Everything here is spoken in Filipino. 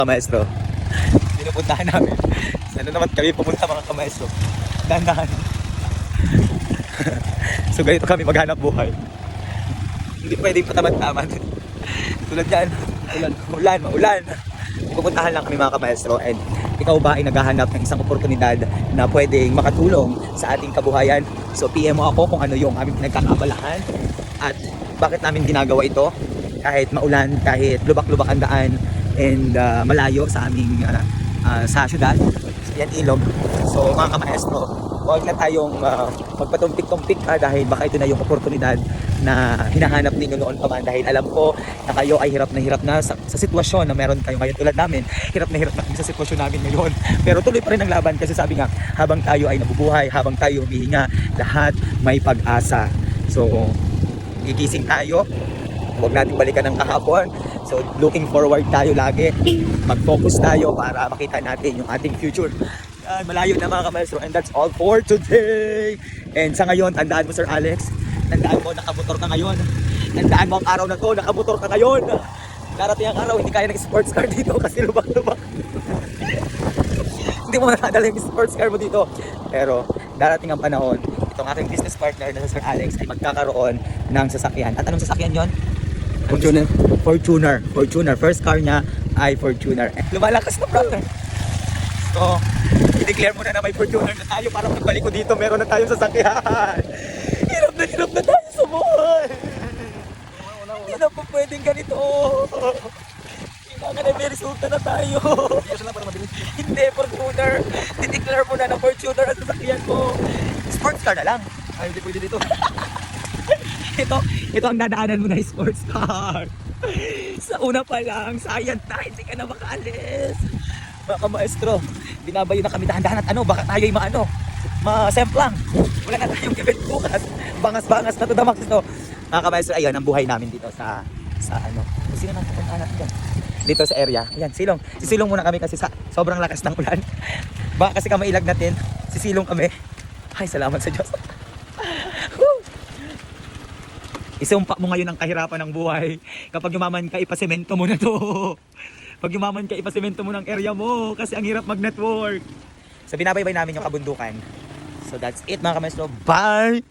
Kamaestro, pinupuntahan namin. Sana naman kami pumunta mga kamaestro. Dahan-dahan. So ganito kami maghanap buhay. Hindi pwedeng patamad-tamad. Tulad yan, maulan. Pupuntahan lang kami mga kamaestro. And ikaw ba ay naghahanap ng isang oportunidad na pwedeng makatulong sa ating kabuhayan? So PM mo ako kung ano yung aming pinagkakaabalahan at bakit namin ginagawa ito kahit maulan, kahit lubak-lubak ang daan and malayo sa aming sa syudad, yan ilog. So mga kamaestro, huwag na tayong magpatumpik-tumpik dahil baka ito na yung oportunidad na hinahanap ninyo noon pa man, dahil alam ko na kayo ay hirap na sa sitwasyon na meron kayo ngayon tulad namin. Hirap na sa sitwasyon namin ngayon, pero tuloy pa rin ang laban kasi sabi nga, habang tayo ay nabubuhay, habang tayo humihinga, lahat may pag-asa. So gigising tayo, huwag natin balikan ng kahapon. So looking forward tayo lagi, mag-focus tayo para makita natin yung ating future. Malayo na mga kamaestro, and that's all for today. And sa ngayon, tandaan mo Sir Alex, tandaan mo nakamotor ka ngayon, tandaan mo ang araw na to, nakamotor ka ngayon. Darating ang araw, hindi kaya ng sports car dito kasi lubak-lubak. Hindi mo nakadala yung sports car mo dito, pero darating ang panahon, itong aking business partner na si Sir Alex ay magkakaroon ng sasakyan. At anong sasakyan yon? Fortuner. First car niya ay Fortuner. Lumalakas na brother. So, i-declare mo na may Fortuner na tayo para pagbalik ko dito, meron na tayong sasakyan. Hirap na tayo sa buhay. Hindi na po pwedeng ganito. Kailangan na may resulta na tayo. Hindi, Fortuner. I-declare mo na Fortuner ang sasakyan ko. Sports car na lang. Ay, hindi pwede dito. Ito ang dadaanan mo na sports car. Sa una pa lang, sayang na, hindi ka na makaalis. Mga kamaestro, binabayo na kami dahan-dahan at baka tayo ay ma-semplang. Wala na tayong gawin bukas. Bangas-bangas na to the max ito. Mga kamaestro, ayun ang buhay namin dito sa sino nang pupuntahan natin dyan? Dito sa area. Ayan, silong. Sisilong muna kami kasi sa sobrang lakas ng ulan. Baka kasi kamailag natin, sisilong kami. Ay, salamat sa Diyos. Isumpa mo ngayon ang kahirapan ng buhay. Kapag yumaman ka, ipasemento mo na to. Pag yumaman ka, ipasemento mo ng area mo kasi ang hirap mag-network. So binabaybay namin yung kabundukan. So that's it mga kamaestro. Bye!